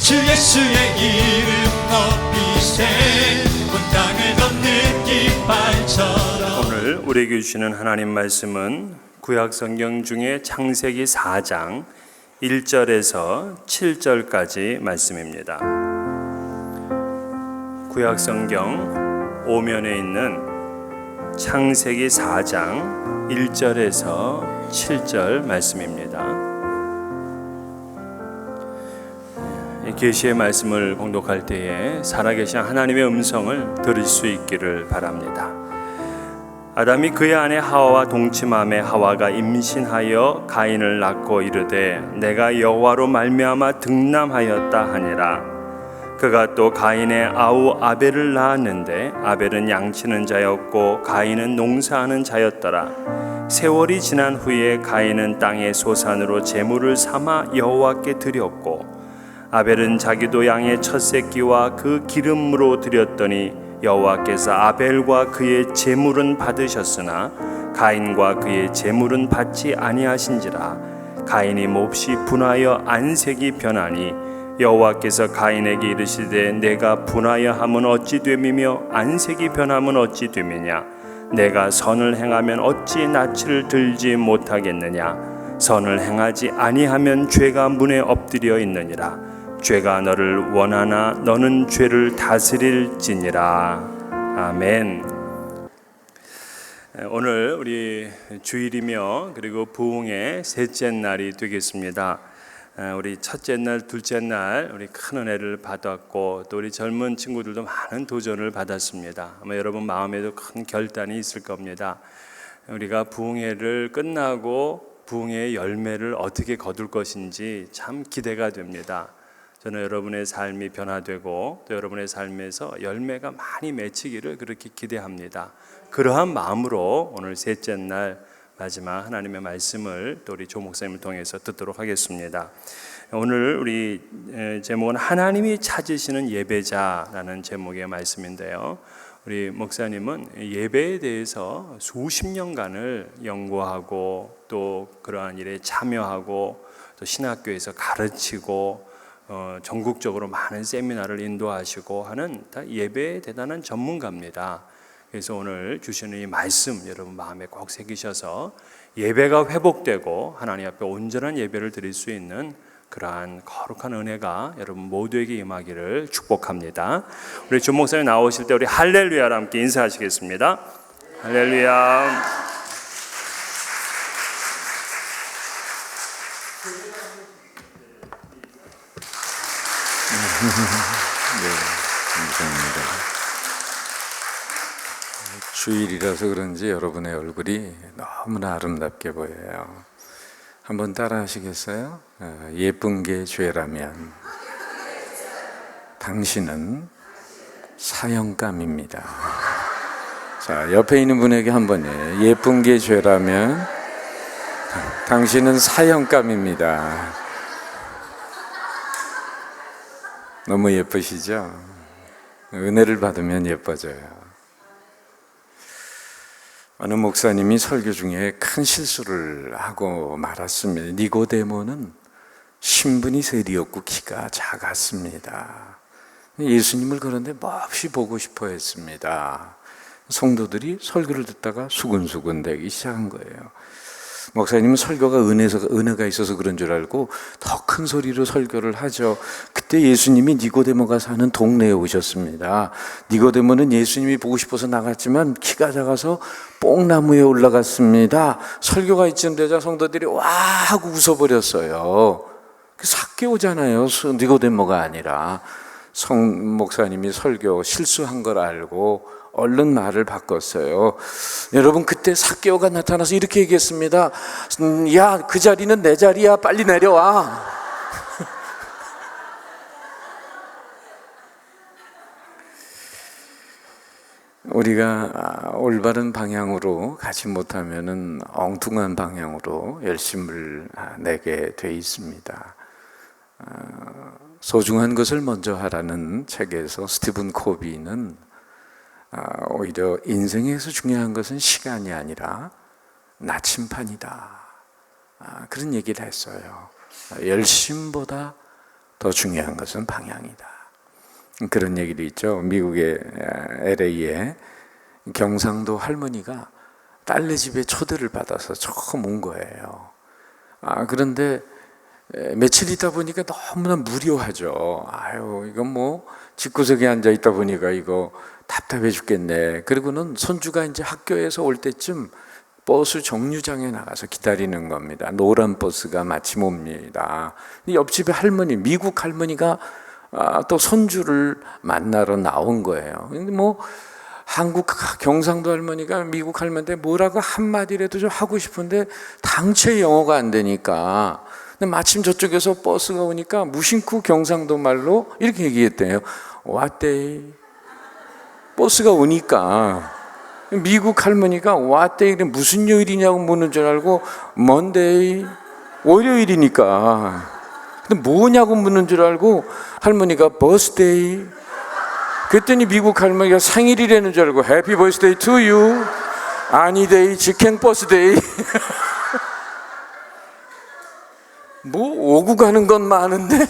주 예수의 이름 높이세 온 땅을 덮는 깃발처럼. 오늘 우리에게 주시는 하나님 말씀은 구약성경 중에 창세기 4장 1절에서 7절까지 말씀입니다. 구약성경 5면에 있는 창세기 4장 1절에서 7절 말씀입니다. 이 계시의 말씀을 봉독할 때에 살아계신 하나님의 음성을 들을 수 있기를 바랍니다. 아담이 그의 아내 하와와 동침함에 하와가 임신하여 가인을 낳고 이르되 내가 여호와로 말미암아 득남하였다 하니라. 그가 또 가인의 아우 아벨을 낳았는데 아벨은 양치는 자였고 가인은 농사하는 자였더라. 세월이 지난 후에 가인은 땅의 소산으로 제물을 삼아 여호와께 드렸고 아벨은 자기도 양의 첫 새끼와 그 기름으로 드렸더니 여호와께서 아벨과 그의 제물은 받으셨으나 가인과 그의 제물은 받지 아니하신지라. 가인이 몹시 분하여 안색이 변하니 여호와께서 가인에게 이르시되 내가 분하여 함은 어찌 됨이며 안색이 변함은 어찌 됨이냐. 내가 선을 행하면 어찌 낯을 들지 못하겠느냐. 선을 행하지 아니하면 죄가 문에 엎드려 있느니라. 죄가 너를 원하나 너는 죄를 다스릴지니라. 아멘. 오늘 우리 주일이며 그리고 부흥의 셋째 날이 되겠습니다. 우리 첫째 날, 둘째 날 우리 큰 은혜를 받았고 또 우리 젊은 친구들도 많은 도전을 받았습니다. 아마 여러분 마음에도 큰 결단이 있을 겁니다. 우리가 부흥회를 끝나고 부흥회의 열매를 어떻게 거둘 것인지 참 기대가 됩니다. 저는 여러분의 삶이 변화되고 또 여러분의 삶에서 열매가 많이 맺히기를 그렇게 기대합니다. 그러한 마음으로 오늘 셋째 날 마지막 하나님의 말씀을 또 우리 조 목사님을 통해서 듣도록 하겠습니다. 오늘 우리 제목은 하나님이 찾으시는 예배자라는 제목의 말씀인데요. 우리 목사님은 예배에 대해서 수십 년간을 연구하고 또 그러한 일에 참여하고 또 신학교에서 가르치고 전국적으로 많은 세미나를 인도하시고 하는 다 예배에 대단한 전문가입니다. 그래서 오늘 주시는 이 말씀 여러분 마음에 꼭 새기셔서 예배가 회복되고 하나님 앞에 온전한 예배를 드릴 수 있는 그러한 거룩한 은혜가 여러분 모두에게 임하기를 축복합니다. 우리 조 목사님 나오실 때 우리 할렐루야로 함께 인사하시겠습니다. 할렐루야. 네, 감사합니다. 주일이라서 그런지 여러분의 얼굴이 너무나 아름답게 보여요. 한번 따라 하시겠어요? 예쁜 게 죄라면 당신은 사형감입니다. 자, 옆에 있는 분에게 한번 예쁜 게 죄라면 당신은 사형감입니다. 너무 예쁘시죠? 은혜를 받으면 예뻐져요. 어느 목사님이 설교 중에 큰 실수를 하고 말았습니다. 니고데모는 신분이 세리였고 키가 작았습니다. 예수님을 그런데 몹시 보고 싶어 했습니다. 성도들이 설교를 듣다가 수근수근 대기 시작한 거예요. 목사님은 설교가 은혜가 있어서 그런 줄 알고 더 큰 소리로 설교를 하죠. 그때 예수님이 니고데모가 사는 동네에 오셨습니다. 니고데모는 예수님이 보고 싶어서 나갔지만 키가 작아서 뽕나무에 올라갔습니다. 설교가 이쯤 되자 성도들이 와 하고 웃어버렸어요. 삭개오잖아요. 니고데모가 아니라. 목사님이 설교 실수한 걸 알고 얼른 말을 바꿨어요. 여러분 그때 삭개오가 나타나서 이렇게 얘기했습니다. 야, 그 자리는 내 자리야. 빨리 내려와. 우리가 올바른 방향으로 가지 못하면은 엉뚱한 방향으로 열심을 내게 돼 있습니다. 소중한 것을 먼저 하라는 책에서 스티븐 코비는 오히려 인생에서 중요한 것은 시간이 아니라 나침판이다, 그런 얘기를 했어요. 열심보다 더 중요한 것은 방향이다. 그런 얘기도 있죠. 미국의 LA에 경상도 할머니가 딸네 집에 초대를 받아서 처음 온 거예요. 그런데 며칠 있다 보니까 너무나 무료하죠. 아유, 이건 뭐 집구석에 앉아 있다 보니까 이거 답답해 죽겠네. 그리고는 손주가 이제 학교에서 올 때쯤 버스 정류장에 나가서 기다리는 겁니다. 노란 버스가 마침 옵니다. 옆집에 할머니, 미국 할머니가 또 손주를 만나러 나온 거예요. 근데 뭐 한국 경상도 할머니가 미국 할머니한테 뭐라고 한마디라도 좀 하고 싶은데 당최 영어가 안 되니까, 근데 마침 저쪽에서 버스가 오니까 무심코 경상도 말로 이렇게 얘기했대요. 왔대. 버스가 오니까 미국 할머니가 왔대. 무슨 요일이냐고 묻는 줄 알고 먼데이, 월요일이니까. 근데 뭐냐고 묻는 줄 알고 할머니가 버스데이. 그랬더니 미국 할머니가 생일이라는 줄 알고 해피 버스데이 투 유, 아니데이, 직행 버스데이. 뭐 오고 가는 건 많은데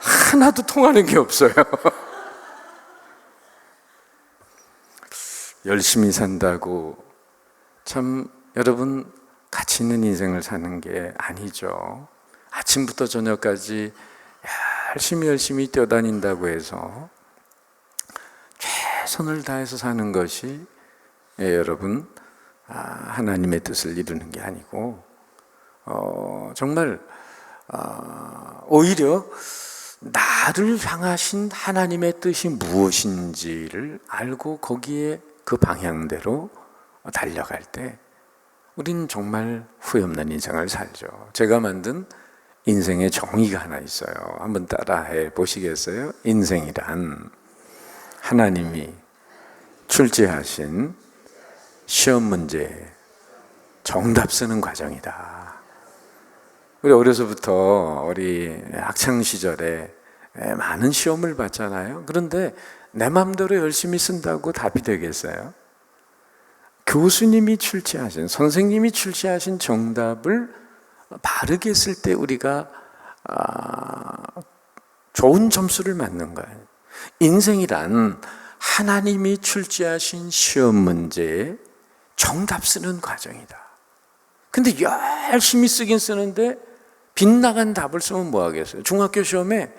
하나도 통하는 게 없어요. 열심히 산다고 참 여러분 가치 있는 인생을 사는 게 아니죠. 아침부터 저녁까지 열심히 뛰어다닌다고 해서 최선을 다해서 사는 것이 여러분 하나님의 뜻을 이루는 게 아니고 정말 오히려 나를 향하신 하나님의 뜻이 무엇인지를 알고 거기에 그 방향대로 달려갈 때 우린 정말 후회 없는 인생을 살죠. 제가 만든 인생의 정의가 하나 있어요. 한번 따라해 보시겠어요? 인생이란 하나님이 출제하신 시험 문제 정답 쓰는 과정이다. 우리 어려서부터 우리 학창 시절에 많은 시험을 봤잖아요. 그런데 내 마음대로 열심히 쓴다고 답이 되겠어요? 교수님이 출제하신, 선생님이 출제하신 정답을 바르게 쓸 때 우리가 좋은 점수를 맞는 거예요. 인생이란 하나님이 출제하신 시험 문제에 정답 쓰는 과정이다. 근데 열심히 쓰긴 쓰는데 빗나간 답을 쓰면 뭐 하겠어요? 중학교 시험에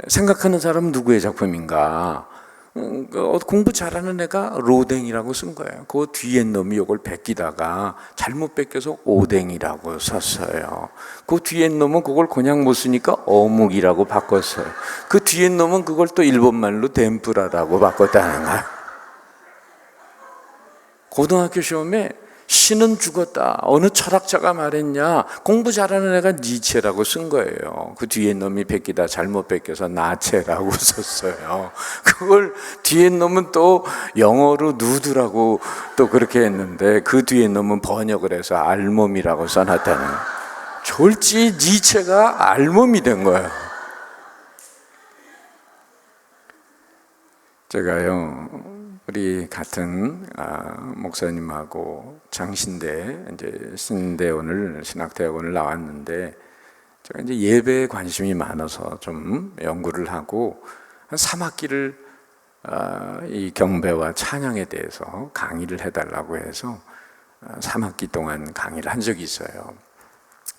생각하는 사람은 누구의 작품인가? 공부 잘하는 애가 로댕이라고 쓴 거예요. 그 뒤에 놈이 이걸 베끼다가 잘못 베껴서 오댕이라고 썼어요. 그 뒤에 놈은 그걸 그냥 못 쓰니까 어묵이라고 바꿨어요. 그 뒤에 놈은 그걸 또 일본말로 덴푸라라고 바꿨다는 거예요. 고등학교 시험에 신은 죽었다. 어느 철학자가 말했냐? 공부 잘하는 애가 니체라고 쓴 거예요. 그 뒤에 놈이 베끼다 잘못 베껴서 나체라고 썼어요. 그걸 뒤에 놈은 또 영어로 누드라고 또 그렇게 했는데 그 뒤에 놈은 번역을 해서 알몸이라고 써놨다는. 졸지 니체가 알몸이 된 거예요. 제가요. 우리 같은 목사님하고 장신대 이제 신대원을 신학대학원을 나왔는데 제가 이제 예배에 관심이 많아서 좀 연구를 하고 한 3학기를 이 경배와 찬양에 대해서 강의를 해달라고 해서 3학기 동안 강의를 한 적이 있어요.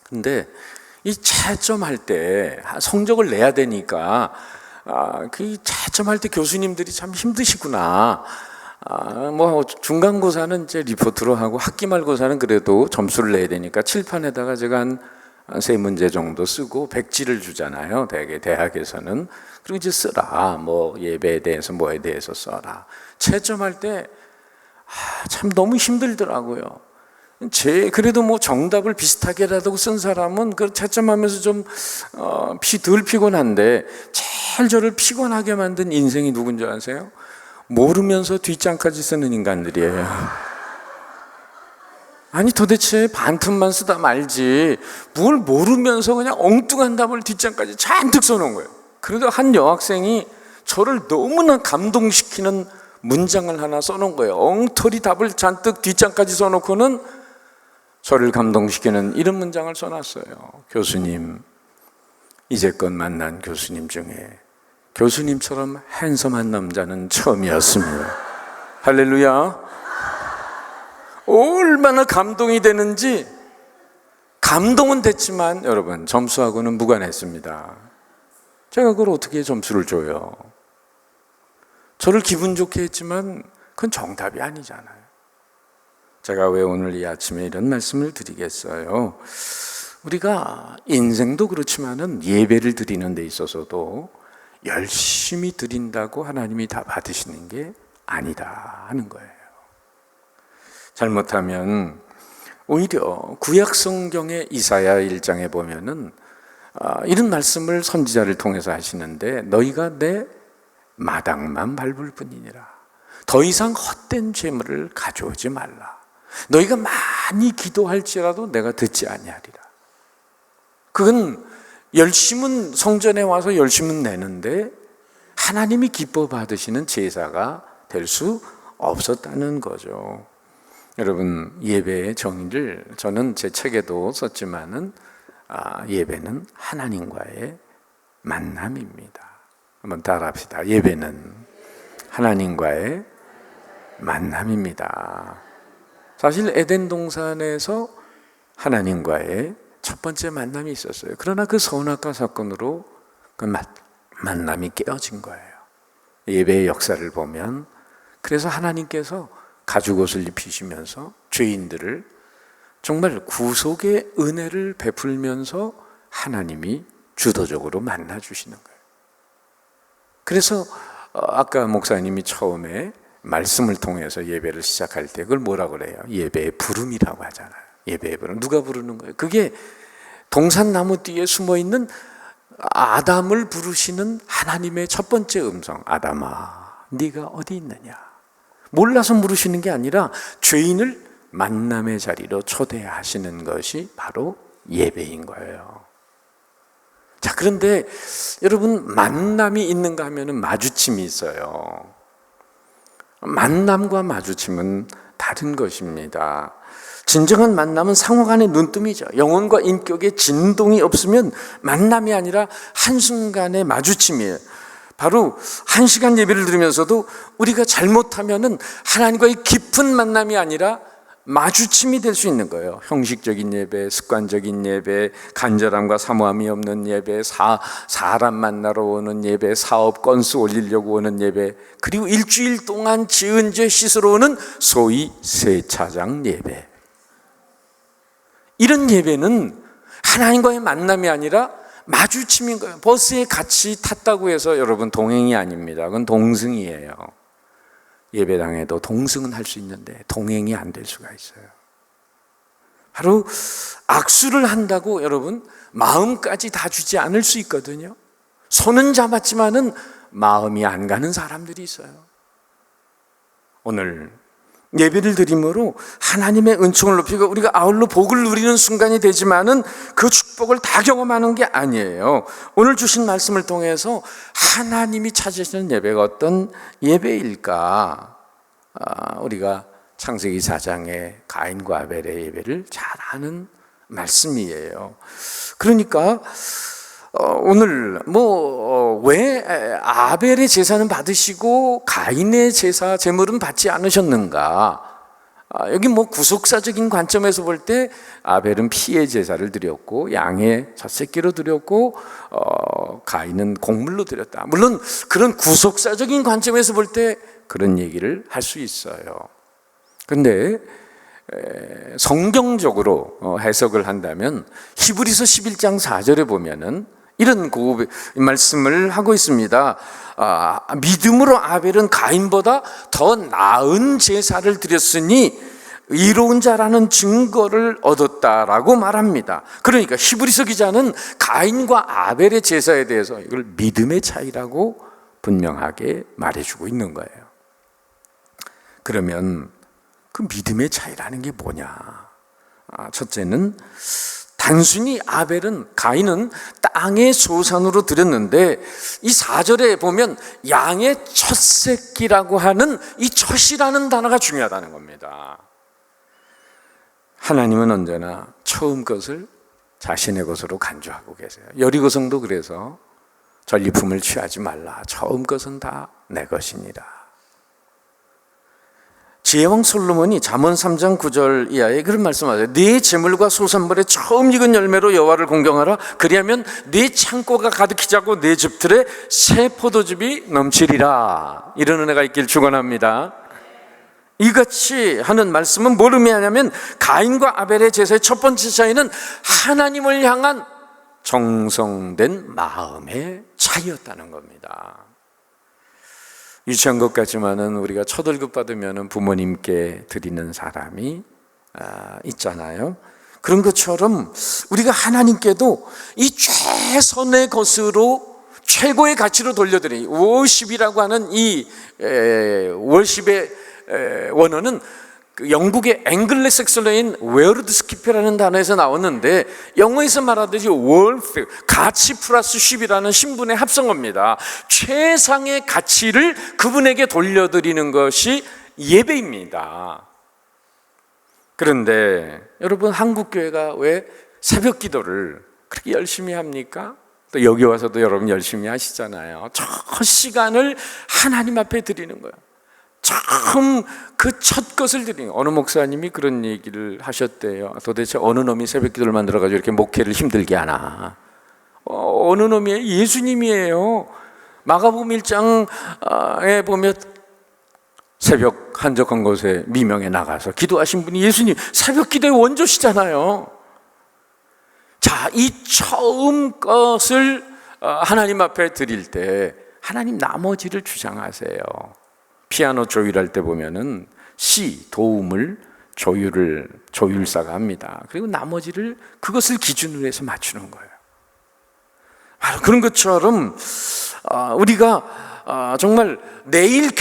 근데 이 채점할 때 성적을 내야 되니까 그 채점할 때 교수님들이 참 힘드시구나. 뭐 중간고사는 이제 리포트로 하고 학기말고사는 그래도 점수를 내야 되니까 칠판에다가 제가 한 3문제 정도 쓰고 백지를 주잖아요. 대학에서는. 그리고 이제 쓰라. 뭐 예배에 대해서 뭐에 대해서 써라. 채점할 때 참 너무 힘들더라고요. 그래도 뭐 정답을 비슷하게라도 쓴 사람은 그 채점하면서 좀 덜 피곤한데 제일 저를 피곤하게 만든 인생이 누군지 아세요? 모르면서 뒷장까지 쓰는 인간들이에요. 아니 도대체 반틈만 쓰다 말지 뭘 모르면서 그냥 엉뚱한 답을 뒷장까지 잔뜩 써놓은 거예요. 그래도 한 여학생이 저를 너무나 감동시키는 문장을 하나 써놓은 거예요. 엉터리 답을 잔뜩 뒷장까지 써놓고는 저를 감동시키는 이런 문장을 써놨어요. 교수님, 이제껏 만난 교수님 중에 교수님처럼 핸섬한 남자는 처음이었습니다. 할렐루야. 얼마나 감동이 되는지. 감동은 됐지만 여러분, 점수하고는 무관했습니다. 제가 그걸 어떻게 점수를 줘요? 저를 기분 좋게 했지만 그건 정답이 아니잖아요. 제가 왜 오늘 이 아침에 이런 말씀을 드리겠어요? 우리가 인생도 그렇지만은 예배를 드리는 데 있어서도 열심히 드린다고 하나님이 다 받으시는 게 아니다 하는 거예요. 잘못하면 오히려 구약 성경의 이사야 1장에 보면은 이런 말씀을 선지자를 통해서 하시는데, 너희가 내 마당만 밟을 뿐이니라. 더 이상 헛된 죄물을 가져오지 말라. 너희가 많이 기도할지라도 내가 듣지 아니하리라. 그건 열심은 성전에 와서 열심은 내는데 하나님이 기뻐 받으시는 제사가 될 수 없었다는 거죠. 여러분, 예배의 정의를 저는 제 책에도 썼지만은 예배는 하나님과의 만남입니다. 한번 따라합시다. 예배는 하나님과의 만남입니다. 사실 에덴 동산에서 하나님과의 첫 번째 만남이 있었어요. 그러나 그 선악과 사건으로 그 만남이 깨어진 거예요. 예배의 역사를 보면, 그래서 하나님께서 가죽옷을 입히시면서 죄인들을 정말 구속의 은혜를 베풀면서 하나님이 주도적으로 만나주시는 거예요. 그래서 아까 목사님이 처음에 말씀을 통해서 예배를 시작할 때 그걸 뭐라고 그래요? 예배의 부름이라고 하잖아요. 예배의 부름. 누가 부르는 거예요? 그게 동산나무 뒤에 숨어있는 아담을 부르시는 하나님의 첫 번째 음성. 아담아, 네가 어디 있느냐? 몰라서 물으시는 게 아니라 죄인을 만남의 자리로 초대하시는 것이 바로 예배인 거예요. 자, 그런데 여러분, 만남이 있는가 하면은 마주침이 있어요. 만남과 마주침은 다른 것입니다. 진정한 만남은 상호 간의 눈뜸이죠. 영혼과 인격의 진동이 없으면 만남이 아니라 한순간의 마주침이에요. 바로 1시간 예배를 들으면서도 우리가 잘못하면은 하나님과의 깊은 만남이 아니라 마주침이 될 수 있는 거예요. 형식적인 예배, 습관적인 예배, 간절함과 사모함이 없는 예배, 사람 만나러 오는 예배, 사업 건수 올리려고 오는 예배, 그리고 일주일 동안 지은 죄 씻으러 오는 소위 세차장 예배. 이런 예배는 하나님과의 만남이 아니라 마주침인 거예요. 버스에 같이 탔다고 해서 여러분 동행이 아닙니다. 그건 동승이에요. 예배당에도 동승은 할 수 있는데 동행이 안 될 수가 있어요. 바로 악수를 한다고 여러분 마음까지 다 주지 않을 수 있거든요. 손은 잡았지만은 마음이 안 가는 사람들이 있어요. 오늘 예배를 드림으로 하나님의 은총을 높이고 우리가 아울러 복을 누리는 순간이 되지만은 그 축복을 다 경험하는 게 아니에요. 오늘 주신 말씀을 통해서 하나님이 찾으시는 예배가 어떤 예배일까? 우리가 창세기 4장의 가인과 아벨의 예배를 잘 아는 말씀이에요. 그러니까 오늘 왜 아벨의 제사는 받으시고 가인의 제사 제물은 받지 않으셨는가? 여기 구속사적인 관점에서 볼 때 아벨은 피의 제사를 드렸고 양의 첫 새끼로 드렸고 가인은 곡물로 드렸다. 물론 그런 구속사적인 관점에서 볼 때 그런 얘기를 할 수 있어요. 그런데 성경적으로 해석을 한다면 히브리서 11장 4절에 보면은 이런 말씀을 하고 있습니다. 믿음으로 아벨은 가인보다 더 나은 제사를 드렸으니 의로운 자라는 증거를 얻었다라고 말합니다. 그러니까 히브리서 기자는 가인과 아벨의 제사에 대해서 이걸 믿음의 차이라고 분명하게 말해주고 있는 거예요. 그러면 그 믿음의 차이라는 게 뭐냐? 첫째는 단순히 가인은 땅의 소산으로 드렸는데 이 4절에 보면 양의 첫 새끼라고 하는 이 첫이라는 단어가 중요하다는 겁니다. 하나님은 언제나 처음 것을 자신의 것으로 간주하고 계세요. 여리고성도 그래서 전리품을 취하지 말라. 처음 것은 다 내 것이니라. 지혜왕 솔로몬이 잠언 3장 9절 이하에 그런 말씀하세요. 네 재물과 소산물의 처음 익은 열매로 여호와를 공경하라. 그리하면 네 창고가 가득히 차고 네 집틀에 새 포도즙이 넘치리라. 이런 은혜가 있길 축원합니다. 이같이 하는 말씀은 뭘 의미하냐면 가인과 아벨의 제사의 첫 번째 차이는 하나님을 향한 정성된 마음의 차이였다는 겁니다. 유치한 것 같지만은 우리가 첫 월급 받으면 부모님께 드리는 사람이 있잖아요. 그런 것처럼 우리가 하나님께도 이 최선의 것으로 최고의 가치로 돌려드리니 워십이라고 하는 이 월십의 원어는 영국의 앵글로색슨어인 웨어드스키프라는 단어에서 나왔는데 영어에서 말하듯이 월드, 가치 플러스 쉽이라는 신분의 합성어입니다. 최상의 가치를 그분에게 돌려드리는 것이 예배입니다. 그런데 여러분, 한국교회가 왜 새벽 기도를 그렇게 열심히 합니까? 또 여기 와서도 여러분 열심히 하시잖아요. 저 시간을 하나님 앞에 드리는 거예요. 처음 그 첫 것을 드리는 거예요. 어느 목사님이 그런 얘기를 하셨대요. 도대체 어느 놈이 새벽 기도를 만들어가지고 이렇게 목회를 힘들게 하나. 어느 놈이에요? 예수님이에요. 마가복음 1장에 보면 새벽 한적한 곳에 미명에 나가서 기도하신 분이 예수님, 새벽 기도의 원조시잖아요. 자, 이 처음 것을 하나님 앞에 드릴 때 하나님 나머지를 주장하세요. 피아노 조율할 때 보면은 시, 도움을 조율사가 합니다. 그리고 나머지를 그것을 기준으로 해서 맞추는 거예요. 바로 그런 것처럼 우리가 정말 내일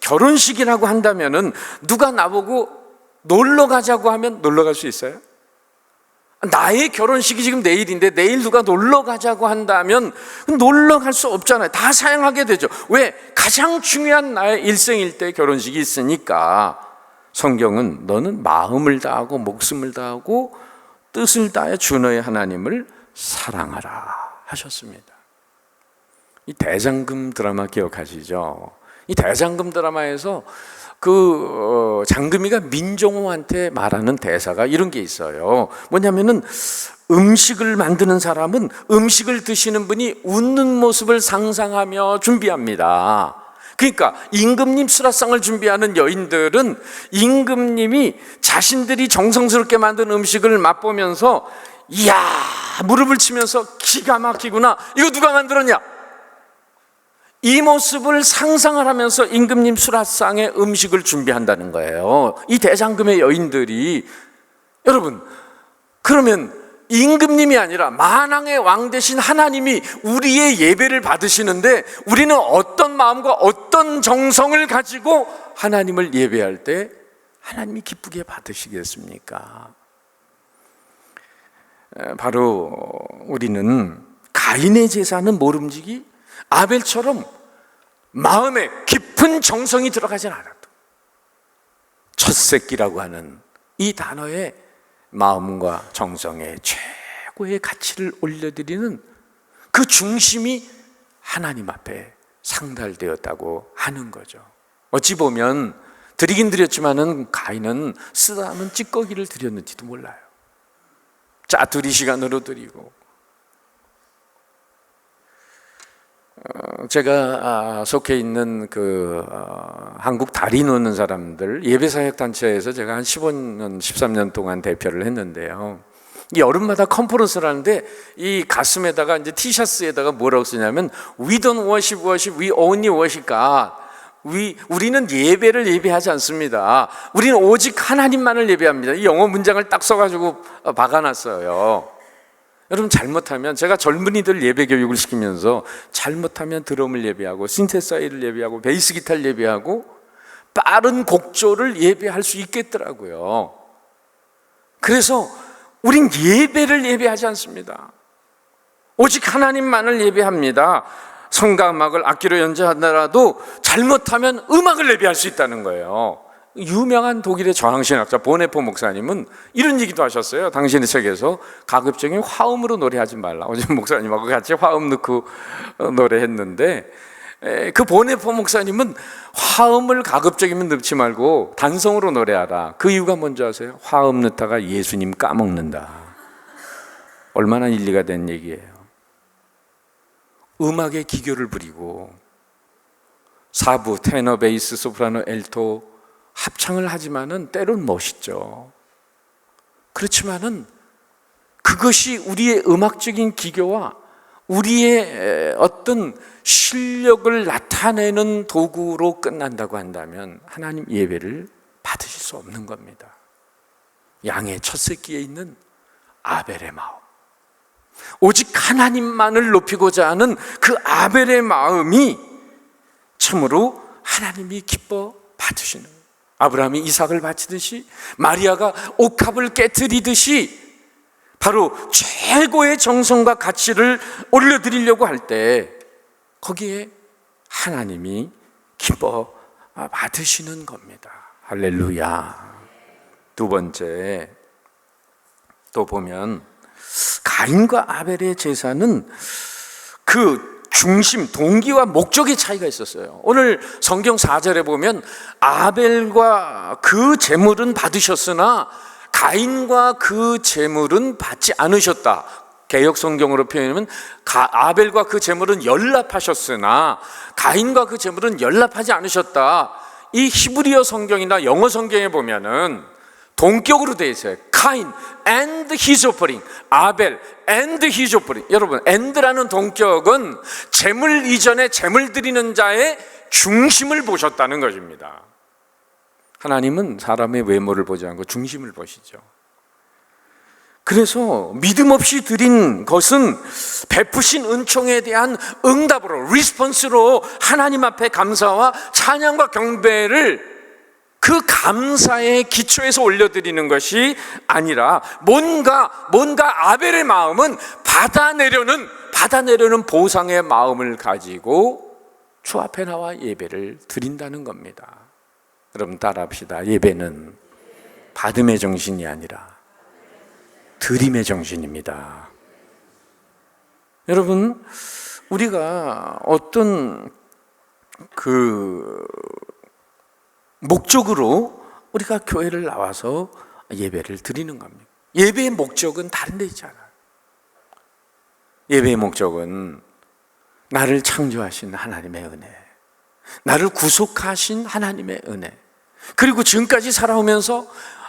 결혼식이라고 한다면은 누가 나보고 놀러 가자고 하면 놀러 갈 수 있어요? 나의 결혼식이 지금 내일인데 내일 누가 놀러 가자고 한다면 놀러 갈 수 없잖아요. 다 사양하게 되죠. 왜? 가장 중요한 나의 일생일 때 결혼식이 있으니까. 성경은 너는 마음을 다하고 목숨을 다하고 뜻을 다해 주 너의 하나님을 사랑하라 하셨습니다. 이 대장금 드라마 기억하시죠? 이 대장금 드라마에서 장금이가 민종호한테 말하는 대사가 이런 게 있어요. 뭐냐면은 음식을 만드는 사람은 음식을 드시는 분이 웃는 모습을 상상하며 준비합니다. 그러니까 임금님 수라상을 준비하는 여인들은 임금님이 자신들이 정성스럽게 만든 음식을 맛보면서 이야, 무릎을 치면서 기가 막히구나, 이거 누가 만들었냐, 이 모습을 상상을 하면서 임금님 수라상의 음식을 준비한다는 거예요. 이 대장금의 여인들이. 여러분, 그러면 임금님이 아니라 만왕의 왕 되신 하나님이 우리의 예배를 받으시는데 우리는 어떤 마음과 어떤 정성을 가지고 하나님을 예배할 때 하나님이 기쁘게 받으시겠습니까? 바로 우리는 가인의 제사는 모름지기 아벨처럼 마음에 깊은 정성이 들어가진 않아도 첫 새끼라고 하는 이 단어에 마음과 정성의 최고의 가치를 올려드리는 그 중심이 하나님 앞에 상달되었다고 하는 거죠. 어찌 보면 드리긴 드렸지만은 가인은 쓰다듬은 찌꺼기를 드렸는지도 몰라요. 짜투리 시간으로 드리고. 제가 속해 있는 한국 다리 놓는 사람들 예배사역단체에서 제가 한 15년, 13년 동안 대표를 했는데요. 이 여름마다 컨퍼런스를 하는데 이 가슴에다가 이제 티셔츠에다가 뭐라고 쓰냐면 We don't worship, we only worship God. 우리는 예배를 예배하지 않습니다. 우리는 오직 하나님만을 예배합니다. 이 영어 문장을 딱 써가지고 박아놨어요. 여러분, 잘못하면 제가 젊은이들 예배 교육을 시키면서 잘못하면 드럼을 예배하고 신테사이를 예배하고 베이스 기타를 예배하고 빠른 곡조를 예배할 수 있겠더라고요. 그래서 우린 예배를 예배하지 않습니다. 오직 하나님만을 예배합니다. 성가 음악을 악기로 연주하더라도 잘못하면 음악을 예배할 수 있다는 거예요. 유명한 독일의 저항신학자 보네포 목사님은 이런 얘기도 하셨어요. 당신의 책에서 가급적이면 화음으로 노래하지 말라. 어제 목사님하고 같이 화음 넣고 노래했는데, 그 보네포 목사님은 화음을 가급적이면 넣지 말고 단성으로 노래하라. 그 이유가 뭔지 아세요? 화음 넣다가 예수님 까먹는다. 얼마나 일리가 된 얘기예요. 음악의 기교를 부리고 사부, 테너, 베이스, 소프라노, 엘토 합창을 하지만은 때론 멋있죠. 그렇지만은 그것이 우리의 음악적인 기교와 우리의 어떤 실력을 나타내는 도구로 끝난다고 한다면 하나님 예배를 받으실 수 없는 겁니다. 양의 첫 새끼에 있는 아벨의 마음, 오직 하나님만을 높이고자 하는 그 아벨의 마음이 참으로 하나님이 기뻐 받으시는 거예요. 아브라함이 이삭을 바치듯이, 마리아가 옥합을 깨트리듯이 바로 최고의 정성과 가치를 올려드리려고 할 때 거기에 하나님이 기뻐 받으시는 겁니다. 할렐루야. 두 번째, 또 보면 가인과 아벨의 제사는 그 중심, 동기와 목적의 차이가 있었어요. 오늘 성경 4절에 보면 아벨과 그 제물은 받으셨으나 가인과 그 제물은 받지 않으셨다. 개역 성경으로 표현하면 아벨과 그 제물은 연락하셨으나 가인과 그 제물은 연락하지 않으셨다. 이 히브리어 성경이나 영어 성경에 보면은 동격으로 되어 있어요. 카인 and his offering, 아벨 and his offering. 여러분, and라는 동격은 제물 이전에 제물 드리는 자의 중심을 보셨다는 것입니다. 하나님은 사람의 외모를 보지 않고 중심을 보시죠. 그래서 믿음 없이 드린 것은 베푸신 은총에 대한 응답으로, 리스폰스로 하나님 앞에 감사와 찬양과 경배를 그 감사의 기초에서 올려드리는 것이 아니라 뭔가 아벨의 마음은 받아내려는 보상의 마음을 가지고 주 앞에 나와 예배를 드린다는 겁니다. 여러분 따라합시다. 예배는 받음의 정신이 아니라 드림의 정신입니다. 여러분, 우리가 어떤 그 목적으로 우리가 교회를 나와서 예배를 드리는 겁니다. 예배의 목적은 다른 데 있잖아요. 예배의 목적은 나를 창조하신 하나님의 은혜, 나를 구속하신 하나님의 은혜, 그리고 지금까지 살아오면서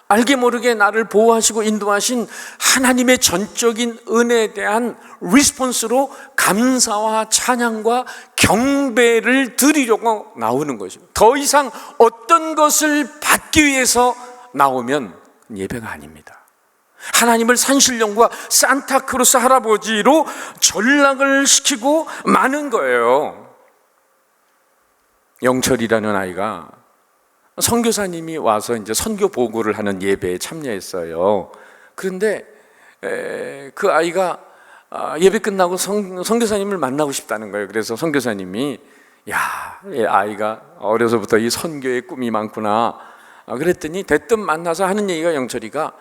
알게 모르게 나를 보호하시고 인도하신 하나님의 전적인 은혜에 대한 리스폰스로 감사와 찬양과 경배를 드리려고 나오는 것입니다. 더 이상 어떤 것을 받기 위해서 나오면 예배가 아닙니다. 하나님을 산신령과 산타크로스 할아버지로 전락을 시키고 마는 거예요. 영철이라는 아이가 선교사님이 와서 이제 선교 보고를 하는 예배에 참여했어요. 그런데 그 아이가 예배 끝나고 선교사님을 만나고 싶다는 거예요. 그래서 선교사님이 아이가 어려서부터 이 선교의 꿈이 많구나. 그랬더니 대뜸 만나서 하는 얘기가, 영철이가,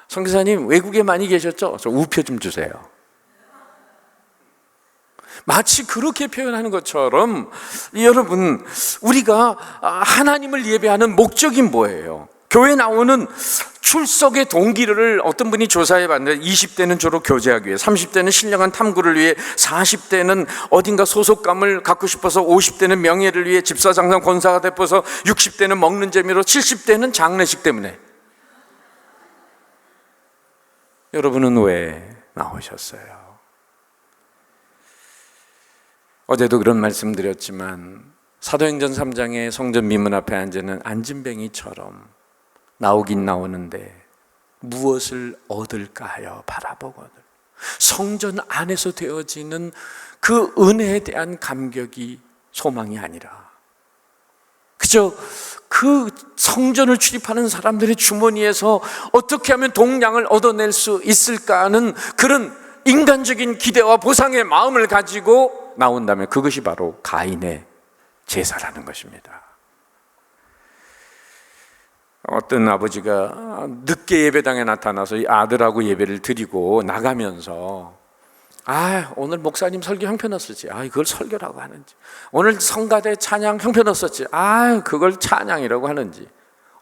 선교사님 외국에 많이 계셨죠? 저 우표 좀 주세요. 마치 그렇게 표현하는 것처럼 여러분, 우리가 하나님을 예배하는 목적이 뭐예요? 교회 나오는 출석의 동기를 어떤 분이 조사해 봤는데 20대는 주로 교제하기 위해, 30대는 신령한 탐구를 위해, 40대는 어딘가 소속감을 갖고 싶어서, 50대는 명예를 위해, 집사장상 권사가 되어서, 60대는 먹는 재미로, 70대는 장례식 때문에. 여러분은 왜 나오셨어요? 어제도 그런 말씀 드렸지만 사도행전 3장의 성전 미문 앞에 앉는 안진뱅이처럼 나오긴 나오는데 무엇을 얻을까 하여 바라보거든. 성전 안에서 되어지는 그 은혜에 대한 감격이 소망이 아니라 그저 그 성전을 출입하는 사람들의 주머니에서 어떻게 하면 동량을 얻어낼 수 있을까 하는 그런 인간적인 기대와 보상의 마음을 가지고 나온다면 그것이 바로 가인의 제사라는 것입니다. 어떤 아버지가 늦게 예배당에 나타나서 이 아들하고 예배를 드리고 나가면서 오늘 목사님 설교 형편없었지. 그걸 설교라고 하는지. 오늘 성가대 찬양 형편없었지. 그걸 찬양이라고 하는지.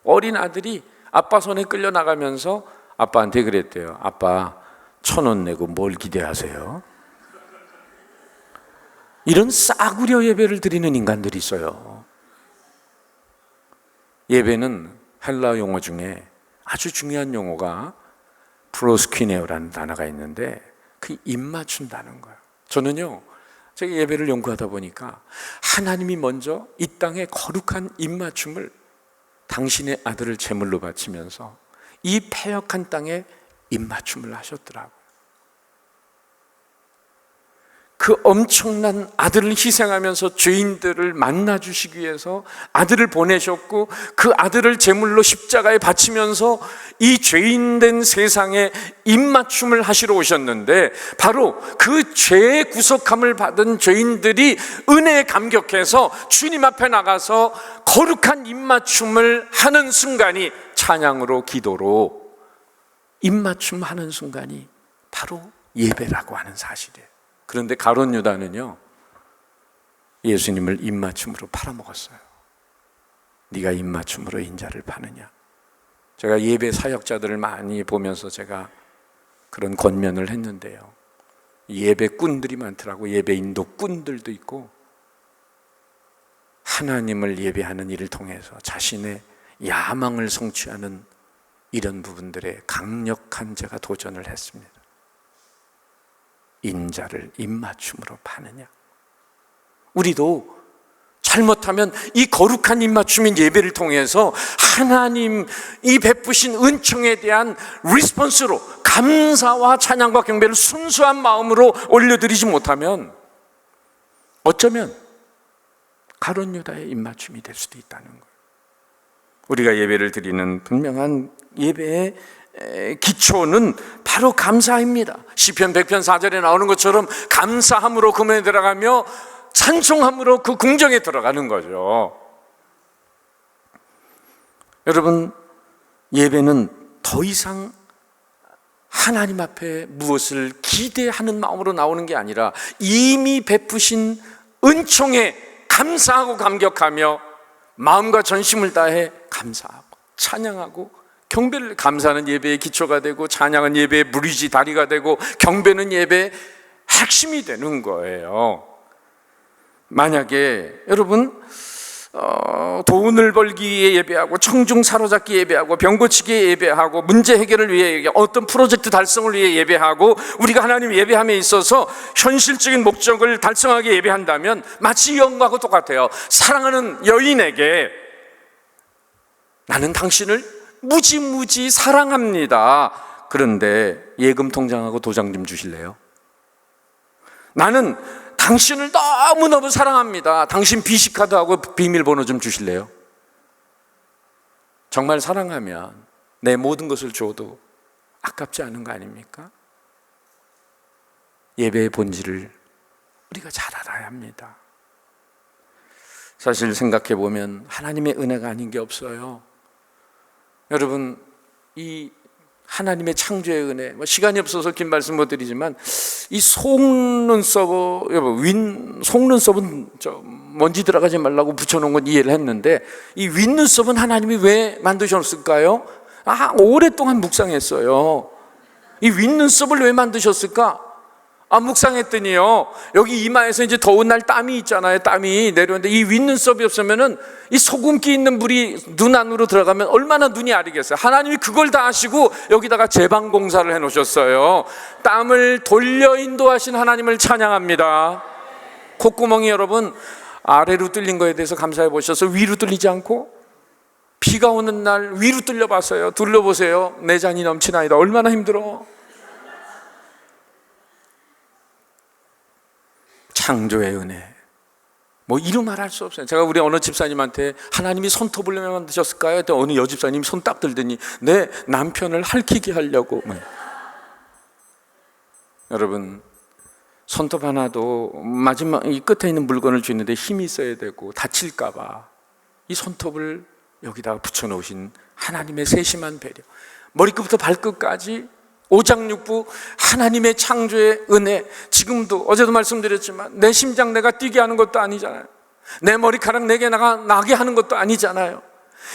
어린 아들이 아빠 손에 끌려 나가면서 아빠한테 그랬대요. 아빠 1,000원 내고 뭘 기대하세요? 이런 싸구려 예배를 드리는 인간들이 있어요. 예배는 헬라 용어 중에 아주 중요한 용어가 프로스퀴네오라는 단어가 있는데 그 입맞춘다는 거예요. 저는요, 제가 예배를 연구하다 보니까 하나님이 먼저 이 땅에 거룩한 입맞춤을 당신의 아들을 제물로 바치면서 이 패역한 땅에 입맞춤을 하셨더라고요. 그 엄청난 아들을 희생하면서 죄인들을 만나주시기 위해서 아들을 보내셨고 그 아들을 제물로 십자가에 바치면서 이 죄인된 세상에 입맞춤을 하시러 오셨는데 바로 그 죄의 구속함을 받은 죄인들이 은혜에 감격해서 주님 앞에 나가서 거룩한 입맞춤을 하는 순간이 찬양으로 기도로 입맞춤하는 순간이 바로 예배라고 하는 사실이에요. 그런데 가룟 유다는요, 예수님을 입맞춤으로 팔아먹었어요. 네가 입맞춤으로 인자를 파느냐. 제가 예배 사역자들을 많이 보면서 제가 그런 권면을 했는데요, 예배꾼들이 많더라고. 예배 인도꾼들도 있고 하나님을 예배하는 일을 통해서 자신의 야망을 성취하는 이런 부분들에 강력한 제가 도전을 했습니다. 인자를 입맞춤으로 파느냐. 우리도 잘못하면 이 거룩한 입맞춤인 예배를 통해서 하나님이 베푸신 은총에 대한 리스폰스로 감사와 찬양과 경배를 순수한 마음으로 올려드리지 못하면 어쩌면 가룟 유다의 입맞춤이 될 수도 있다는 거예요. 우리가 예배를 드리는 분명한 예배의 기초는 바로 감사입니다. 시편 100편 4절에 나오는 것처럼 감사함으로 금에 들어가며 찬송함으로 그 궁정에 들어가는 거죠. 여러분, 예배는 더 이상 하나님 앞에 무엇을 기대하는 마음으로 나오는 게 아니라 이미 베푸신 은총에 감사하고 감격하며 마음과 전심을 다해 감사하고 찬양하고 경배를, 감사는 예배의 기초가 되고 찬양은 예배의 무리지 다리가 되고 경배는 예배의 핵심이 되는 거예요. 만약에 여러분 돈을 벌기 위해 예배하고 청중 사로잡기 예배하고 병 고치기 예배하고 문제 해결을 위해 어떤 프로젝트 달성을 위해 예배하고 우리가 하나님 예배함에 있어서 현실적인 목적을 달성하게 예배한다면 마치 이 영과하고 똑같아요. 사랑하는 여인에게 나는 당신을 무지무지 사랑합니다. 그런데 예금 통장하고 도장 좀 주실래요? 나는 당신을 너무너무 사랑합니다. 당신 비시카드하고 비밀번호 좀 주실래요? 정말 사랑하면 내 모든 것을 줘도 아깝지 않은 거 아닙니까? 예배의 본질을 우리가 잘 알아야 합니다. 사실 생각해 보면 하나님의 은혜가 아닌 게 없어요. 여러분, 이 하나님의 창조의 은혜, 시간이 없어서 긴 말씀 못 드리지만 이 속눈썹, 속눈썹은 먼지 들어가지 말라고 붙여놓은 건 이해를 했는데 이 윗눈썹은 하나님이 왜 만드셨을까요? 오랫동안 묵상했어요. 이 윗눈썹을 왜 만드셨을까? 묵상했더니요, 여기 이마에서 이제 더운 날 땀이 있잖아요. 땀이 내려오는데 이 윗눈썹이 없으면은 이 소금기 있는 물이 눈 안으로 들어가면 얼마나 눈이 아리겠어요. 하나님이 그걸 다 하시고 여기다가 제방 공사를 해놓으셨어요. 땀을 돌려 인도하신 하나님을 찬양합니다. 콧구멍이 여러분 아래로 뚫린 거에 대해서 감사해 보셔서 위로 뚫리지 않고, 비가 오는 날 위로 뚫려 봤어요. 둘러보세요. 내 잔이 넘치나이다. 얼마나 힘들어. 창조의 은혜, 이루 말할 수 없어요. 제가 우리 어느 집사님한테 하나님이 손톱을 왜 만드셨을까요? 했더니 어느 여집사님이 손 딱 들더니 내 남편을 핥히게 하려고. 여러분, 손톱 하나도 마지막 이 끝에 있는 물건을 쥐는데 힘이 있어야 되고 다칠까 봐 이 손톱을 여기다가 붙여놓으신 하나님의 세심한 배려, 머리끝부터 발끝까지 오장육부 하나님의 창조의 은혜, 지금도 어제도 말씀드렸지만 내 심장 내가 뛰게 하는 것도 아니잖아요. 내 머리카락 내게 나게 하는 것도 아니잖아요.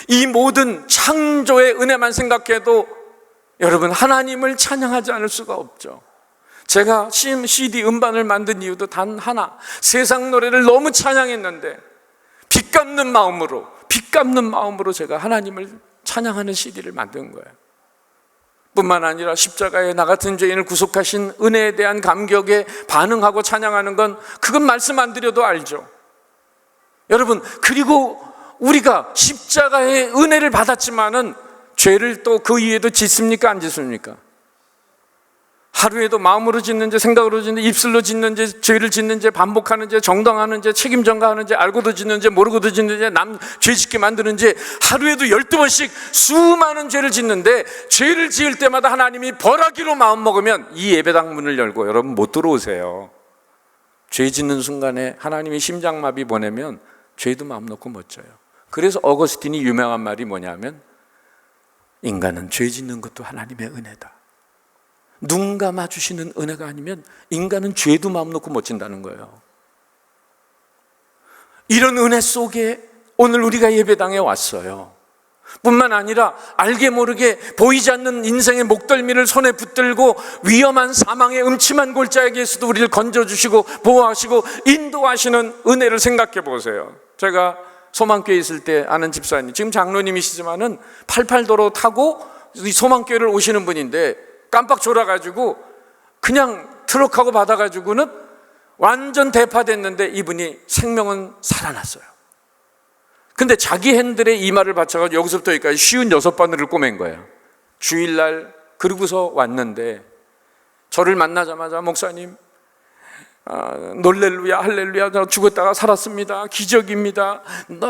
이 모든 창조의 은혜만 생각해도 여러분 하나님을 찬양하지 않을 수가 없죠. 제가 CD 음반을 만든 이유도 단 하나, 세상 노래를 너무 찬양했는데 빚 갚는 마음으로 제가 하나님을 찬양하는 CD를 만든 거예요. 뿐만 아니라 십자가에 나 같은 죄인을 구속하신 은혜에 대한 감격에 반응하고 찬양하는 건 그건 말씀 안 드려도 알죠. 여러분, 그리고 우리가 십자가의 은혜를 받았지만은 죄를 또 그 이후에도 짓습니까? 안 짓습니까? 하루에도 마음으로 짓는지 생각으로 짓는지 입술로 짓는지 죄를 짓는지 반복하는지 정당하는지 책임 전가하는지 알고도 짓는지 모르고도 짓는지 남 죄 짓게 만드는지 하루에도 12번씩 수많은 죄를 짓는데 죄를 지을 때마다 하나님이 벌하기로 마음먹으면 이 예배당 문을 열고 여러분 못 들어오세요. 죄 짓는 순간에 하나님이 심장마비 보내면 죄도 마음 놓고 못 져요. 그래서 어거스틴이 유명한 말이 뭐냐면 인간은 죄 짓는 것도 하나님의 은혜다. 눈 감아주시는 은혜가 아니면 인간은 죄도 마음 놓고 못 진다는 거예요. 이런 은혜 속에 오늘 우리가 예배당에 왔어요. 뿐만 아니라 알게 모르게 보이지 않는 인생의 목덜미를 손에 붙들고 위험한 사망의 음침한 골짜기에서도 우리를 건져주시고 보호하시고 인도하시는 은혜를 생각해 보세요. 제가 소망교회에 있을 때 아는 집사님, 지금 장로님이시지만은 88도로 타고 소망교회를 오시는 분인데 깜빡 졸아가지고 그냥 트럭하고 받아가지고는 완전 대파됐는데 이분이 생명은 살아났어요. 근데 자기 핸들에 이마를 받쳐가지고 여기서부터 여기까지 56바늘을 꼬맨 거예요. 주일날 그러고서 왔는데 저를 만나자마자 목사님, 놀렐루야 할렐루야 저 죽었다가 살았습니다, 기적입니다,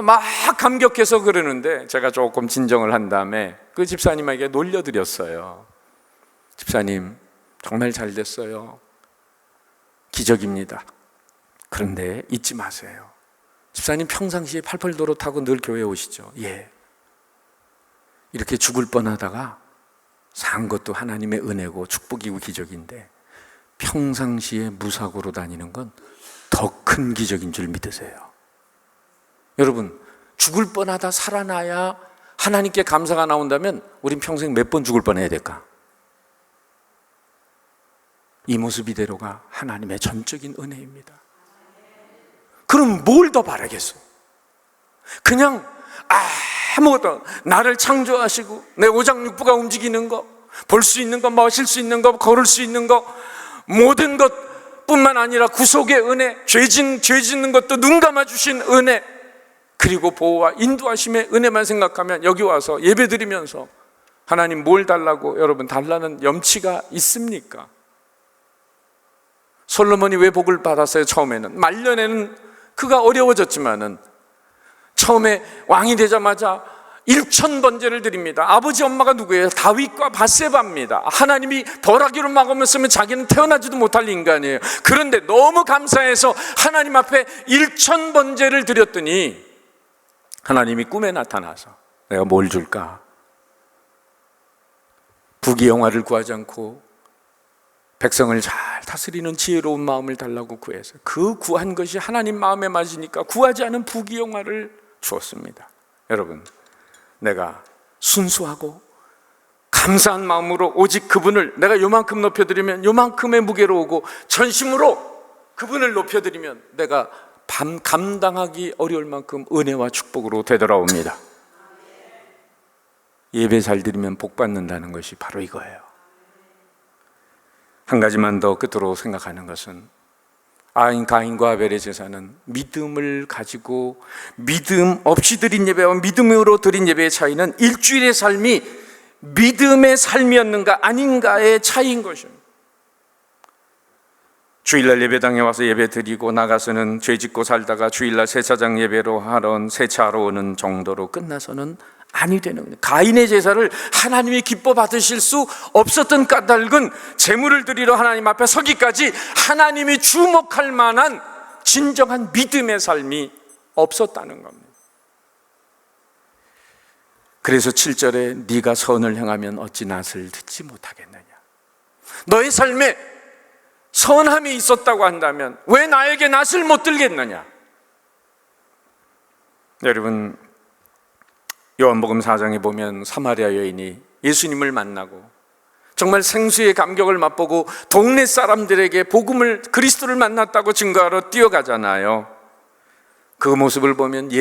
막 감격해서 그러는데 제가 조금 진정을 한 다음에 그 집사님에게 놀려드렸어요. 집사님 정말 잘 됐어요, 기적입니다. 그런데 잊지 마세요. 집사님 평상시에 88도로 타고 늘 교회에 오시죠? 예. 이렇게 죽을 뻔하다가 산 것도 하나님의 은혜고 축복이고 기적인데 평상시에 무사고로 다니는 건 더 큰 기적인 줄 믿으세요. 여러분, 죽을 뻔하다 살아나야 하나님께 감사가 나온다면 우린 평생 몇 번 죽을 뻔해야 될까? 이 모습 이대로가 하나님의 전적인 은혜입니다. 그럼 뭘 더 바라겠어? 그냥 아무것도, 나를 창조하시고 내 오장육부가 움직이는 거, 볼 수 있는 거, 마실 수 있는 거, 걸을 수 있는 거, 모든 것뿐만 아니라 구속의 은혜, 죄 짓는 것도 눈 감아주신 은혜, 그리고 보호와 인도하심의 은혜만 생각하면 여기 와서 예배드리면서 하나님 뭘 달라고 여러분 달라는 염치가 있습니까? 솔로몬이 왜 복을 받았어요? 처음에는 말년에는 그가 어려워졌지만은 처음에 왕이 되자마자 1000번제를 드립니다. 아버지 엄마가 누구예요? 다윗과 밧세바입니다. 하나님이 벌하기로 막으면서 자기는 태어나지도 못할 인간이에요. 그런데 너무 감사해서 하나님 앞에 1000번제를 드렸더니 하나님이 꿈에 나타나서 내가 뭘 줄까? 부귀영화를 구하지 않고 백성을 잘 다스리는 지혜로운 마음을 달라고 구해서 그 구한 것이 하나님 마음에 맞으니까 구하지 않은 부귀영화를 주었습니다. 여러분, 내가 순수하고 감사한 마음으로 오직 그분을 내가 요만큼 높여드리면 요만큼의 무게로 오고 전심으로 그분을 높여드리면 내가 감당하기 어려울 만큼 은혜와 축복으로 되돌아옵니다. 예배 잘 드리면 복 받는다는 것이 바로 이거예요. 한 가지만 더 끝으로 생각하는 것은 가인과 아벨의 제사는 믿음을 가지고 믿음 없이 드린 예배와 믿음으로 드린 예배의 차이는 일주일의 삶이 믿음의 삶이었는가 아닌가의 차이인 것입니다. 주일날 예배당에 와서 예배 드리고 나가서는 죄 짓고 살다가 주일날 세차장 예배로 세차하러 오는 정도로 끝나서는 아니 되는 거예요. 가인의 제사를 하나님이 기뻐 받으실 수 없었던 까닭은 제물을 드리러 하나님 앞에 서기까지 하나님이 주목할 만한 진정한 믿음의 삶이 없었다는 겁니다. 그래서 7절에 네가 선을 행하면 어찌 낫을 듣지 못하겠느냐. 너의 삶에 선함이 있었다고 한다면 왜 나에게 낫을 못 들겠느냐. 여러분, 요한복음 4장에 보면 사마리아 여인이 예수님을 만나고 정말 생수의 감격을 맛보고 동네 사람들에게 복음을, 그리스도를 만났다고 증거하러 뛰어가잖아요. 그 모습을 보면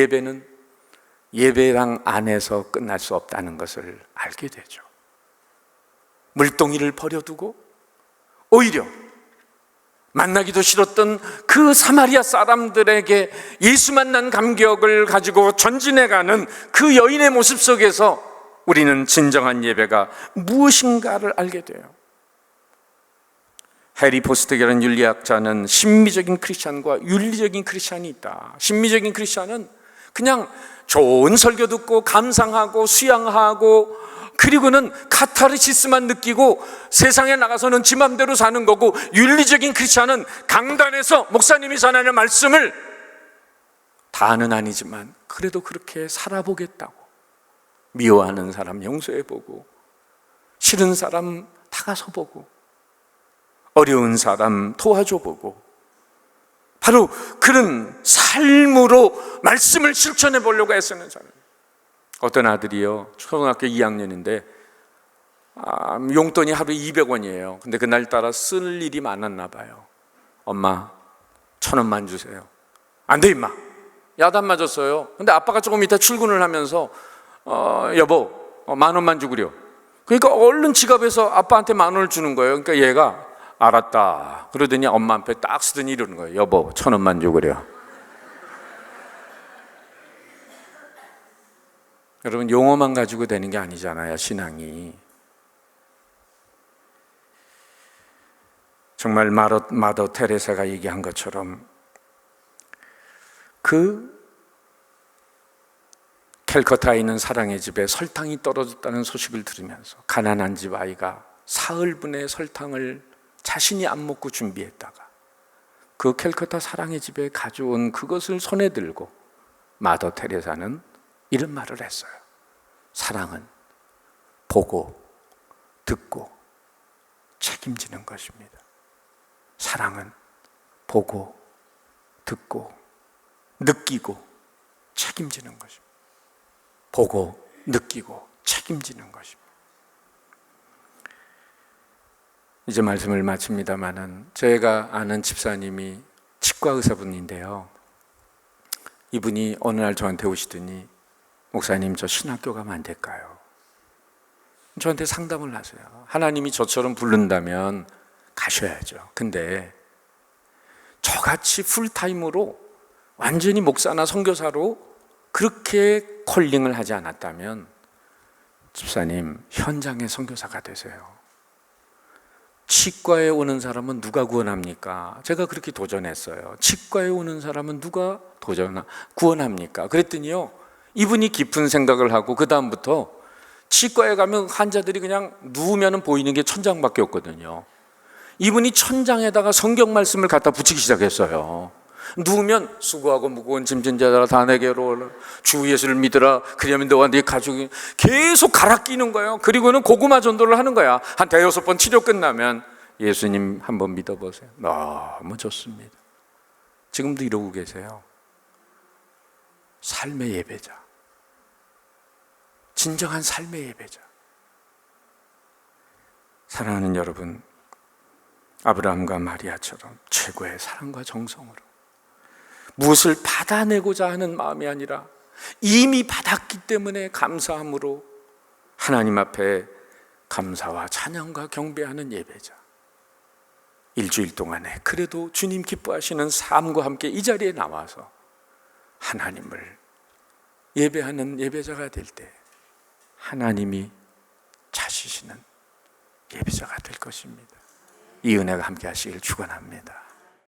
예배당 안에서 끝날 수 없다는 것을 알게 되죠. 물동이를 버려두고 오히려 만나기도 싫었던 그 사마리아 사람들에게 예수 만난 감격을 가지고 전진해가는 그 여인의 모습 속에서 우리는 진정한 예배가 무엇인가를 알게 돼요. 해리 포스트라는 윤리학자는 신미적인 크리스찬과 윤리적인 크리스찬이 있다. 신미적인 크리스찬은 그냥 좋은 설교 듣고 감상하고 수양하고 그리고는 카타르시스만 느끼고 세상에 나가서는 지 맘대로 사는 거고, 윤리적인 크리스찬은 강단에서 목사님이 전하는 말씀을 다는 아니지만 그래도 그렇게 살아보겠다고, 미워하는 사람 용서해보고 싫은 사람 다가서 보고 어려운 사람 도와줘보고, 바로 그런 삶으로 말씀을 실천해 보려고 애쓰는 사람. 어떤 아들이요, 초등학교 2학년인데 용돈이 하루에 200원이에요. 근데 그날따라 쓸 일이 많았나 봐요. 엄마 1,000원만 주세요. 안 돼 임마, 야단 맞았어요. 근데 아빠가 조금 이따 출근을 하면서 여보 10,000원만 주구려. 그러니까 얼른 지갑에서 아빠한테 10,000원을 주는 거예요. 그러니까 얘가 알았다 그러더니 엄마 앞에 딱 쓰더니 이러는 거예요. 여보 1,000원만 주구려. 여러분, 용어만 가지고 되는 게 아니잖아요, 신앙이. 정말 마더 테레사가 얘기한 것처럼 그 캘커타에 있는 사랑의 집에 설탕이 떨어졌다는 소식을 들으면서 가난한 집 아이가 사흘분의 설탕을 자신이 안 먹고 준비했다가 그 캘커타 사랑의 집에 가져온 그것을 손에 들고 마더 테레사는 이런 말을 했어요. 사랑은 보고 듣고 책임지는 것입니다. 사랑은 보고 듣고 느끼고 책임지는 것입니다. 보고 느끼고 책임지는 것입니다. 이제 말씀을 마칩니다마는 제가 아는 집사님이 치과 의사분인데요, 이분이 어느 날 저한테 오시더니 목사님, 저 신학교 가면 안 될까요? 저한테 상담을 하세요. 하나님이 저처럼 부른다면 가셔야죠. 근데 저같이 풀타임으로 완전히 목사나 선교사로 그렇게 콜링을 하지 않았다면 집사님, 현장의 선교사가 되세요. 치과에 오는 사람은 누가 구원합니까? 제가 그렇게 도전했어요. 치과에 오는 사람은 누가 구원합니까? 그랬더니요, 이분이 깊은 생각을 하고 그 다음부터 치과에 가면 환자들이 그냥 누우면 보이는 게 천장밖에 없거든요. 이분이 천장에다가 성경 말씀을 갖다 붙이기 시작했어요. 누우면 수고하고 무거운 짐진 자들아 다 내게로 오라, 주 예수를 믿으라, 그리하면 너와 네 가족이, 계속 갈아 끼는 거예요. 그리고는 고구마 전도를 하는 거야. 한 5-6번 치료 끝나면 예수님 한번 믿어보세요. 너무 좋습니다. 지금도 이러고 계세요. 삶의 예배자, 진정한 삶의 예배자. 사랑하는 여러분, 아브라함과 마리아처럼 최고의 사랑과 정성으로 무엇을 받아내고자 하는 마음이 아니라 이미 받았기 때문에 감사함으로 하나님 앞에 감사와 찬양과 경배하는 예배자. 일주일 동안에 그래도 주님 기뻐하시는 삶과 함께 이 자리에 나와서 하나님을 예배하는 예배자가 될 때 하나님이 찾으시는 예배자가 될 것입니다. 이 은혜가 함께 하시길 축원합니다.